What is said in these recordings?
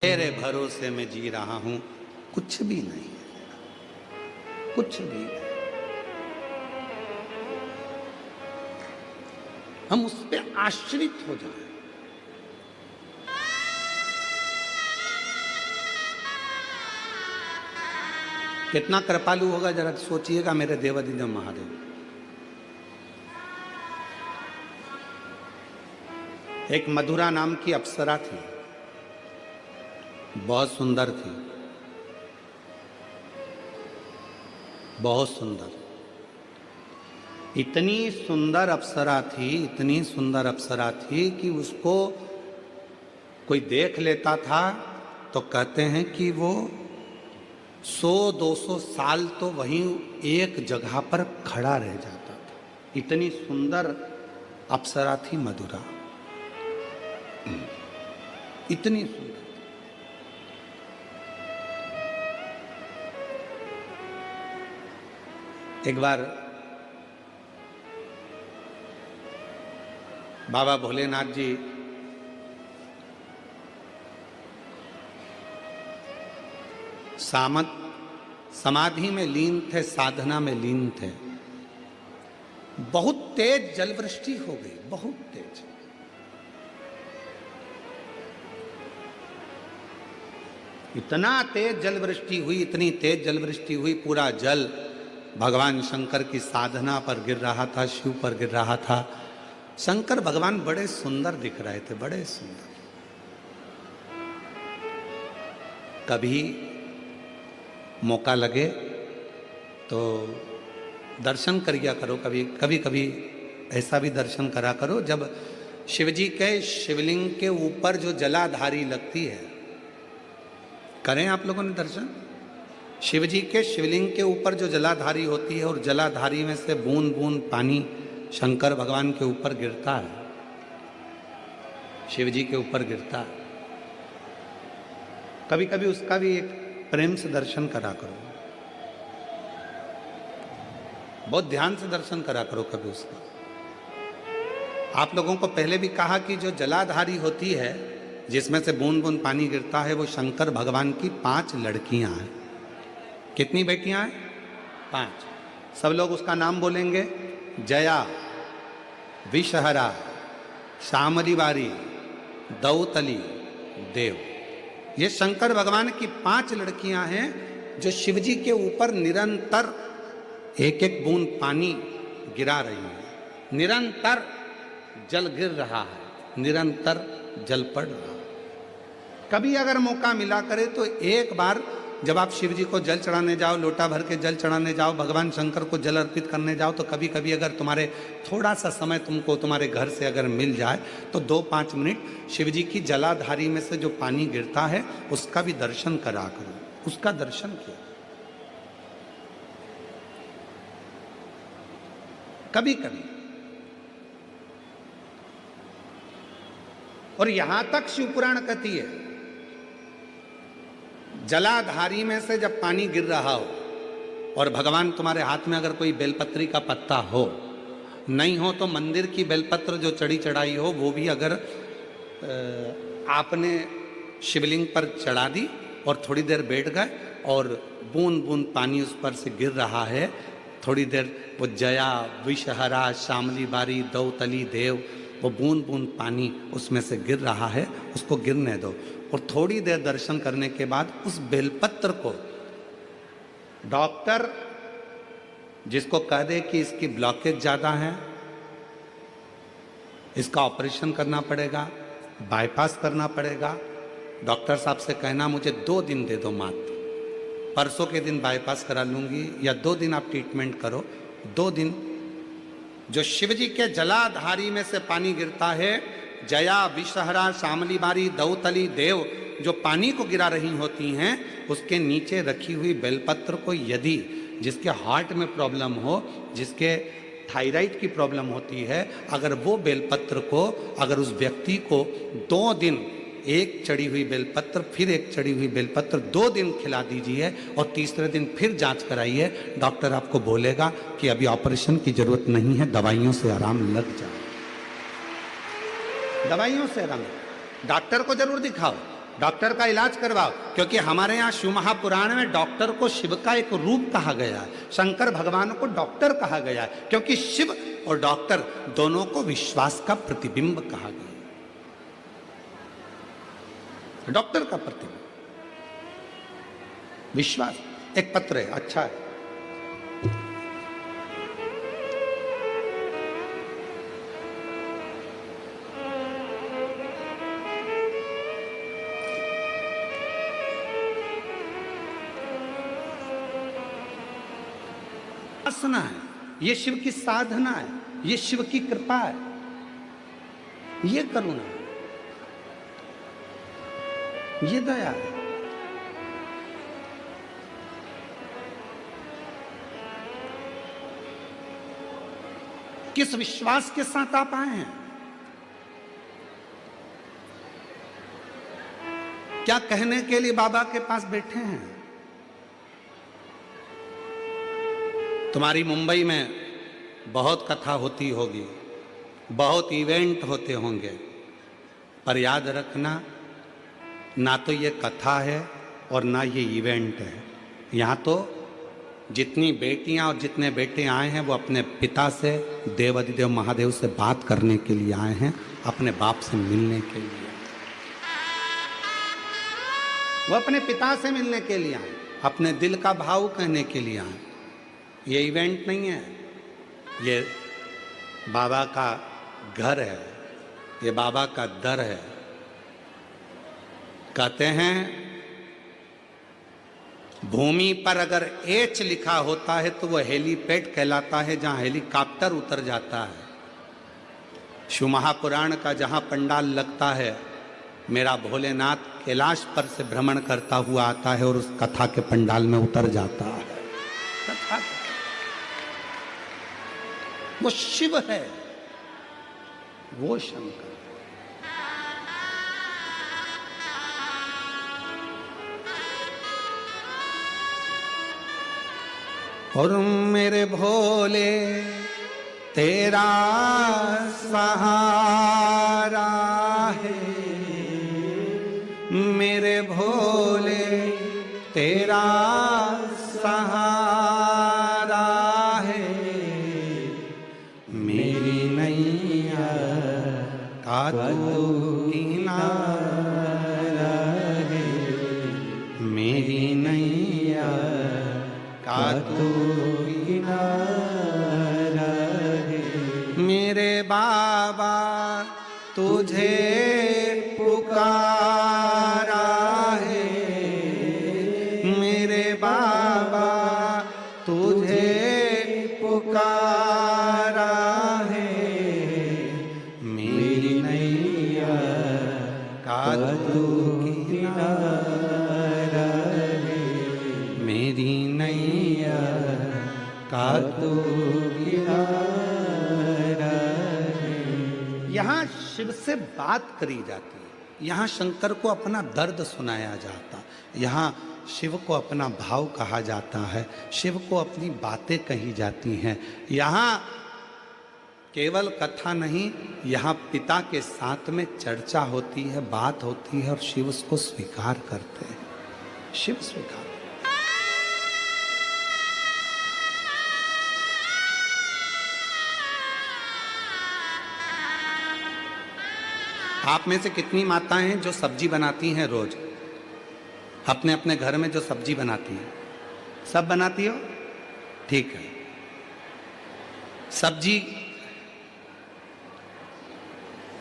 तेरे भरोसे में जी रहा हूं, कुछ भी नहीं है, कुछ भी नहीं। हम उस पर आश्रित हो जाएं। कितना कृपालु होगा जरा सोचिएगा मेरे देवादिदेव महादेव। एक मधुरा नाम की अप्सरा थी, बहुत सुंदर थी, बहुत सुंदर। इतनी सुंदर अप्सरा थी, इतनी सुंदर अप्सरा थी कि उसको कोई देख लेता था तो कहते हैं कि वो 100-200 साल तो वहीं एक जगह पर खड़ा रह जाता था। इतनी सुंदर अप्सरा थी मधुरा, इतनी सुंदर। एक बार बाबा भोलेनाथ जी समाधि में लीन थे, साधना में लीन थे। बहुत तेज जलवृष्टि हो गई, बहुत तेज। इतना तेज जलवृष्टि हुई, इतनी तेज जलवृष्टि हुई, पूरा जल भगवान शंकर की साधना पर गिर रहा था, शिव पर गिर रहा था। शंकर भगवान बड़े सुंदर दिख रहे थे, बड़े सुंदर। कभी मौका लगे तो दर्शन करिया करो, कभी कभी ऐसा भी दर्शन करा करो जब शिवजी के शिवलिंग के ऊपर जो जलाधारी लगती है। करें आप लोगों ने दर्शन? शिवजी के शिवलिंग के ऊपर जो जलाधारी होती है और जलाधारी में से बूंद बूंद पानी शंकर भगवान के ऊपर गिरता है, शिवजी के ऊपर गिरता है। कभी कभी उसका भी एक प्रेम से दर्शन करा करो, बहुत ध्यान से दर्शन करा करो कभी उसका। आप लोगों को पहले भी कहा कि जो जलाधारी होती है जिसमें से बूंद बूंद पानी गिरता है वो शंकर भगवान की 5 लड़कियां हैं। कितनी बेटियां हैं? 5। सब लोग उसका नाम बोलेंगे। जया, विषहरा, शामली बारी, दौतली, देव। ये शंकर भगवान की 5 लड़कियां हैं जो शिवजी के ऊपर निरंतर एक एक बूंद पानी गिरा रही हैं। निरंतर जल गिर रहा है, निरंतर जल पड़ रहा है। कभी अगर मौका मिला करे तो एक बार जब आप शिव जी को जल चढ़ाने जाओ, लोटा भर के जल चढ़ाने जाओ, भगवान शंकर को जल अर्पित करने जाओ, तो कभी कभी अगर तुम्हारे थोड़ा सा समय तुमको तुम्हारे घर से अगर मिल जाए तो 2-5 मिनट शिव जी की जलाधारी में से जो पानी गिरता है उसका भी दर्शन करा करो, उसका दर्शन किया कभी कभी। और यहां तक शिवपुराण कहती है जलाधारी में से जब पानी गिर रहा हो और भगवान तुम्हारे हाथ में अगर कोई बेलपत्री का पत्ता हो, नहीं हो तो मंदिर की बेलपत्र जो चढ़ी चढ़ाई हो वो भी अगर आपने शिवलिंग पर चढ़ा दी और थोड़ी देर बैठ गए और बूंद बूंद पानी उस पर से गिर रहा है, थोड़ी देर वो जया, विषहरा, शामली बारी, दौतली, देव, वो बूंद बूंद पानी उसमें से गिर रहा है, उसको गिरने दो। और थोड़ी देर दर्शन करने के बाद उस बेलपत्र को डॉक्टर जिसको कह दे कि इसकी ब्लॉकेज ज़्यादा है, इसका ऑपरेशन करना पड़ेगा, बाईपास करना पड़ेगा, डॉक्टर साहब से कहना मुझे 2 दिन दे दो मात्र, परसों के दिन बाईपास करा लूँगी, या 2 दिन आप ट्रीटमेंट करो। 2 दिन जो शिवजी के जलाधारी में से पानी गिरता है, जया, विषहरा, शामली बारी, दौतली, देव, जो पानी को गिरा रही होती हैं, उसके नीचे रखी हुई बेलपत्र को यदि जिसके हार्ट में प्रॉब्लम हो, जिसके थायराइड की प्रॉब्लम होती है, अगर वो बेलपत्र को अगर उस व्यक्ति को 2 दिन एक चढ़ी हुई बेलपत्र फिर एक चढ़ी हुई बेलपत्र 2 दिन खिला दीजिए और तीसरे दिन फिर जांच कराइए, डॉक्टर आपको बोलेगा कि अभी ऑपरेशन की जरूरत नहीं है, दवाइयों से आराम लग जाए। दवाइयों से आराम, डॉक्टर को जरूर दिखाओ, डॉक्टर का इलाज करवाओ, क्योंकि हमारे यहाँ शिव महापुराण में डॉक्टर को शिव का एक रूप कहा गया है, शंकर भगवान को डॉक्टर कहा गया है, क्योंकि शिव और डॉक्टर दोनों को विश्वास का प्रतिबिंब कहा गया। डॉक्टर का प्रतिबिंब विश्वास। एक पत्र है, अच्छा है, उपासना है, ये शिव की साधना है, ये शिव की कृपा है, ये करुणा है, ये दया है। किस विश्वास के साथ आप आए हैं? क्या कहने के लिए बाबा के पास बैठे हैं? तुम्हारी मुंबई में बहुत कथा होती होगी, बहुत इवेंट होते होंगे, पर याद रखना, ना तो ये कथा है और ना ये इवेंट है। यहाँ तो जितनी बेटियां और जितने बेटे आए हैं वो अपने पिता से, देवाधिदेव महादेव से बात करने के लिए आए हैं, अपने बाप से मिलने के लिए। वो अपने पिता से मिलने के लिए आए, अपने दिल का भाव कहने के लिए आए। ये इवेंट नहीं है, ये बाबा का घर है, ये बाबा का दर है। कहते हैं भूमि पर अगर एच लिखा होता है तो वह हेलीपैड कहलाता है, जहां हेलीकॉप्टर उतर जाता है। शिव महापुराण का जहां पंडाल लगता है, मेरा भोलेनाथ कैलाश पर से भ्रमण करता हुआ आता है और उस कथा के पंडाल में उतर जाता है। कथा वो शिव है, वो शंकर। और मेरे भोले तेरा सहारा है, मेरे भोले तेरा सहारा है, मेरी नैया का तू किनारा है, मेरी नैया का तू किनारा है। मेरे बाबा तुझे पुकारा है, मेरे बाबा तुझे पुकारा है, मेरी नैया का तू किनारा है, मेरी नैया का तू किनारा है। यहाँ शिव से बात करी जाती है, यहाँ शंकर को अपना दर्द सुनाया जाता, यहाँ शिव को अपना भाव कहा जाता है, शिव को अपनी बातें कही जाती हैं। यहाँ केवल कथा नहीं, यहाँ पिता के साथ में चर्चा होती है, बात होती है और शिव उसको स्वीकार करते हैं, शिव स्वीकार। आप में से कितनी माताएं हैं जो सब्जी बनाती हैं रोज, अपने अपने घर में जो सब्जी बनाती हैं? सब बनाती हो? ठीक है। सब्जी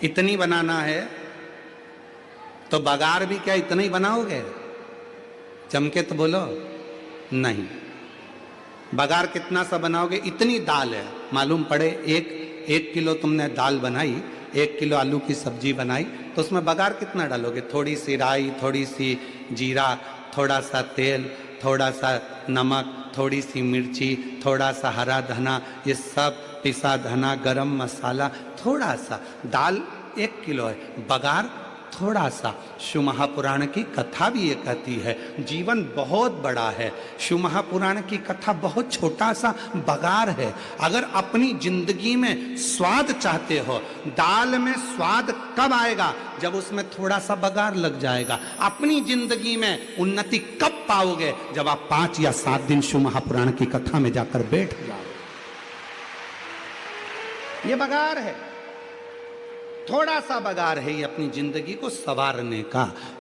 इतनी बनाना है तो बघार भी क्या इतना ही बनाओगे? जम के तो बोलो नहीं। बघार कितना सा बनाओगे? इतनी दाल है, मालूम पड़े एक किलो तुमने दाल बनाई, 1 किलो आलू की सब्जी बनाई, तो उसमें बघार कितना डालोगे? थोड़ी सी राई, थोड़ी सी जीरा, थोड़ा सा तेल, थोड़ा सा नमक, थोड़ी सी मिर्ची, थोड़ा सा हरा धना, ये सब पिसा धना, गरम मसाला, थोड़ा सा। दाल 1 किलो है, बघार थोड़ा सा। शिव महापुराण की कथा भी ये कहती है जीवन बहुत बड़ा है, शिव महापुराण की कथा बहुत छोटा सा बगार है। अगर अपनी जिंदगी में स्वाद चाहते हो, दाल में स्वाद कब आएगा? जब उसमें थोड़ा सा बगार लग जाएगा। अपनी जिंदगी में उन्नति कब पाओगे? जब आप 5 या 7 दिन शिव महापुराण की कथा में जाकर बैठ जाओ। ये बगार है, थोड़ा सा बगार है ये अपनी जिंदगी को संवारने का।